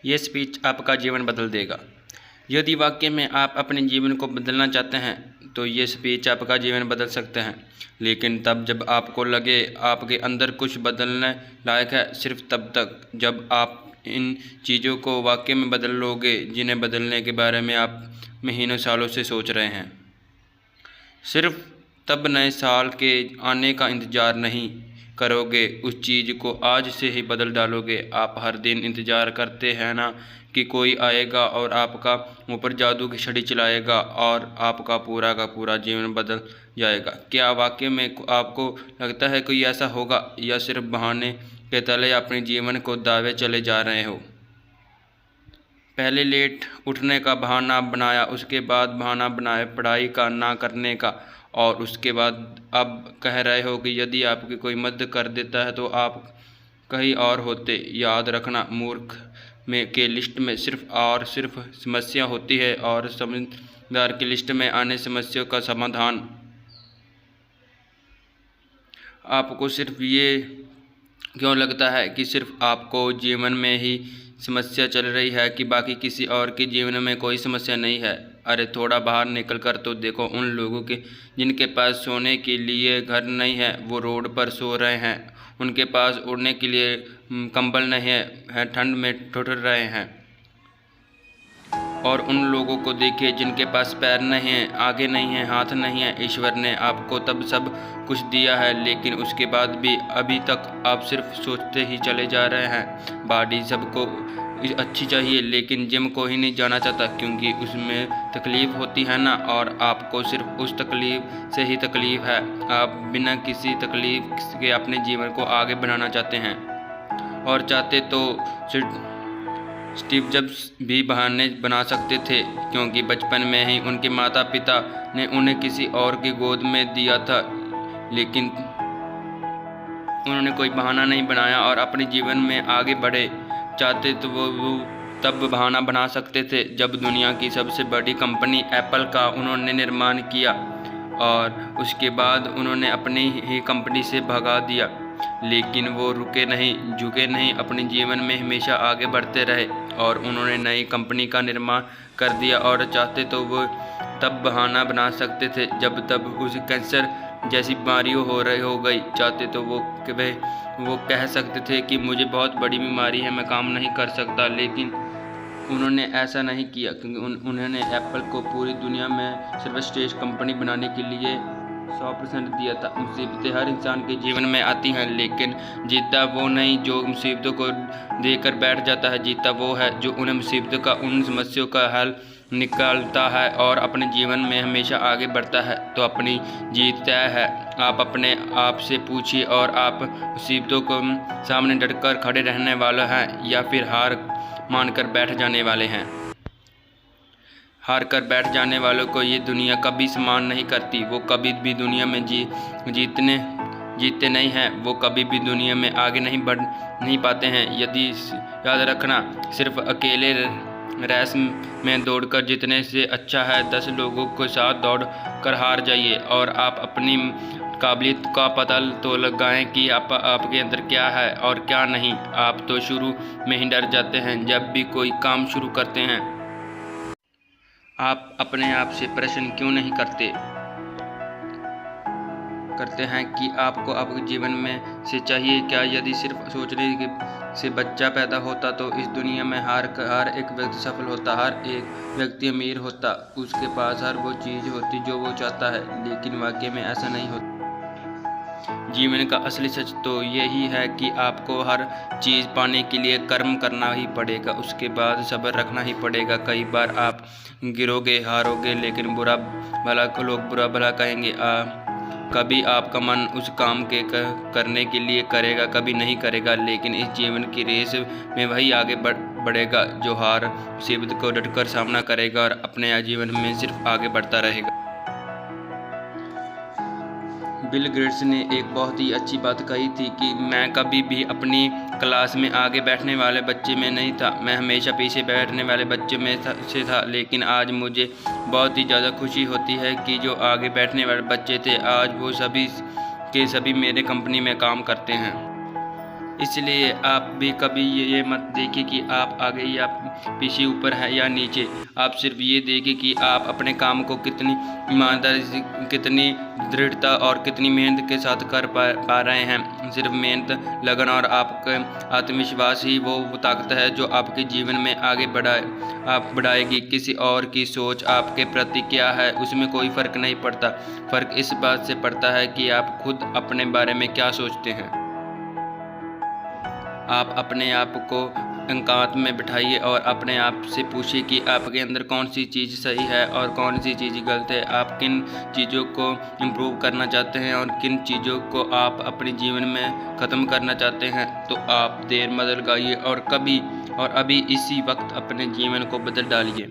ये स्पीच आपका जीवन बदल देगा। यदि वाकई में आप अपने जीवन को बदलना चाहते हैं तो ये स्पीच आपका जीवन बदल सकते हैं, लेकिन तब जब आपको लगे आपके अंदर कुछ बदलने लायक है, सिर्फ तब तक जब आप इन चीज़ों को वाकई में बदल लोगे जिन्हें बदलने के बारे में आप महीनों सालों से सोच रहे हैं। सिर्फ तब नए साल के आने का इंतज़ार नहीं करोगे, उस चीज़ को आज से ही बदल डालोगे। आप हर दिन इंतज़ार करते हैं ना कि कोई आएगा और आपका ऊपर जादू की छड़ी चलाएगा और आपका पूरा का पूरा जीवन बदल जाएगा। क्या वाकई में आपको लगता है कोई ऐसा होगा, या सिर्फ बहाने के तले अपने जीवन को दावे चले जा रहे हो? पहले लेट उठने का बहाना बनाया, उसके बाद बहाना बनाया पढ़ाई का ना करने का, और उसके बाद अब कह रहे हो कि यदि आपकी कोई मदद कर देता है तो आप कहीं और होते। याद रखना, मूर्ख में के लिस्ट में सिर्फ और सिर्फ समस्या होती है और समझदार की लिस्ट में आने समस्याओं का समाधान। आपको सिर्फ ये क्यों लगता है कि सिर्फ आपको जीवन में ही समस्या चल रही है कि बाकी किसी और के जीवन में कोई समस्या नहीं है? अरे थोड़ा बाहर निकल कर तो देखो उन लोगों के जिनके पास सोने के लिए घर नहीं है, वो रोड पर सो रहे हैं। उनके पास उड़ने के लिए कंबल नहीं है, ठंड में ठुठुर रहे हैं। और उन लोगों को देखिए जिनके पास पैर नहीं है, आगे नहीं है, हाथ नहीं है। ईश्वर ने आपको तब सब कुछ दिया है, लेकिन उसके बाद भी अभी तक आप सिर्फ सोचते ही चले जा रहे हैं। बॉडी सबको अच्छी चाहिए, लेकिन जिम को ही नहीं जाना चाहता क्योंकि उसमें तकलीफ़ होती है ना, और आपको सिर्फ उस तकलीफ़ से ही तकलीफ़ है। आप बिना किसी तकलीफ़ के अपने जीवन को आगे बढ़ाना चाहते हैं, और चाहते तो स्टीव जॉब्स भी बहाने बना सकते थे, क्योंकि बचपन में ही उनके माता पिता ने उन्हें किसी और की गोद में दिया था, लेकिन उन्होंने कोई बहाना नहीं बनाया और अपने जीवन में आगे बढ़े। चाहते तो वो तब बहाना बना सकते थे जब दुनिया की सबसे बड़ी कंपनी एप्पल का उन्होंने निर्माण किया, और उसके बाद उन्होंने अपनी ही कंपनी से भगा दिया। लेकिन वो रुके नहीं, झुके नहीं, अपने जीवन में हमेशा आगे बढ़ते रहे और उन्होंने नई कंपनी का निर्माण कर दिया। और चाहते तो वो तब बहाना बना सकते थे जब तब उसे कैंसर जैसी बीमारी हो गई। चाहते तो वो कह सकते थे कि मुझे बहुत बड़ी बीमारी है, मैं काम नहीं कर सकता, लेकिन उन्होंने ऐसा नहीं किया क्योंकि उन्होंने एप्पल को पूरी दुनिया में सर्वश्रेष्ठ कंपनी बनाने के लिए 100% दिया था। मुसीबतें हर इंसान के जीवन में आती हैं, लेकिन जीता वो नहीं जो मुसीबतों को देकर बैठ जाता है। जीता वो है जो उन मुसीबतों का, उन समस्याओं का हल निकालता है और अपने जीवन में हमेशा आगे बढ़ता है। तो अपनी जीत तय है। आप अपने आप से पूछिए, और आप मुसीबतों को सामने डटकर खड़े रहने वाले हैं या फिर हार मानकर बैठ जाने वाले हैं? हार कर बैठ जाने वालों को ये दुनिया कभी सम्मान नहीं करती। वो कभी भी दुनिया में जीतते नहीं हैं। वो कभी भी दुनिया में आगे बढ़ नहीं पाते हैं। यदि याद रखना, सिर्फ अकेले रेस में दौड़कर जीतने से अच्छा है 10 लोगों के साथ दौड़ कर हार जाइए। और आप अपनी काबिलियत का पता तो लगाएं कि आपके अंदर क्या है और क्या नहीं। आप तो शुरू में ही डर जाते हैं जब भी कोई काम शुरू करते हैं। आप अपने आप से प्रश्न क्यों नहीं करते हैं कि आपको आपके जीवन में से चाहिए क्या? यदि सिर्फ सोचने से बच्चा पैदा होता तो इस दुनिया में हर एक व्यक्ति सफल होता, हर एक व्यक्ति अमीर होता, उसके पास हर वो चीज़ होती जो वो चाहता है। लेकिन वाकई में ऐसा नहीं होता। जीवन का असली सच तो यही है कि आपको हर चीज़ पाने के लिए कर्म करना ही पड़ेगा, उसके बाद सब्र रखना ही पड़ेगा। कई बार आप गिरोगे, हारोगे, लेकिन लोग बुरा भला कहेंगे। कभी आपका मन उस काम के करने के लिए करेगा, कभी नहीं करेगा, लेकिन इस जीवन की रेस में वही आगे बढ़ेगा जो हार मुसीबत को डटकर सामना करेगा और अपने जीवन में सिर्फ आगे बढ़ता रहेगा। बिल गेट्स ने एक बहुत ही अच्छी बात कही थी कि मैं कभी भी अपनी क्लास में आगे बैठने वाले बच्चे में नहीं था, मैं हमेशा पीछे बैठने वाले बच्चे में से था। लेकिन आज मुझे बहुत ही ज़्यादा खुशी होती है कि जो आगे बैठने वाले बच्चे थे आज वो सभी के सभी मेरे कंपनी में काम करते हैं। इसलिए आप भी कभी ये मत देखिए कि आप आगे या पीछे, ऊपर है या नीचे। आप सिर्फ ये देखिए कि आप अपने काम को कितनी ईमानदारी से, कितनी दृढ़ता और कितनी मेहनत के साथ कर पा रहे हैं। सिर्फ मेहनत, लगन और आपका आत्मविश्वास ही वो ताकत है जो आपके जीवन में आगे बढ़ाएगी। किसी और की सोच आपके प्रति क्या है उसमें कोई फ़र्क नहीं पड़ता। फ़र्क इस बात से पड़ता है कि आप खुद अपने बारे में क्या सोचते हैं। आप अपने आप को एकांत में बिठाइए और अपने आप से पूछिए कि आपके अंदर कौन सी चीज़ सही है और कौन सी चीज़ गलत है। आप किन चीज़ों को इम्प्रूव करना चाहते हैं और किन चीज़ों को आप अपने जीवन में ख़त्म करना चाहते हैं। तो आप देर मत लगाइए और अभी इसी वक्त अपने जीवन को बदल डालिए।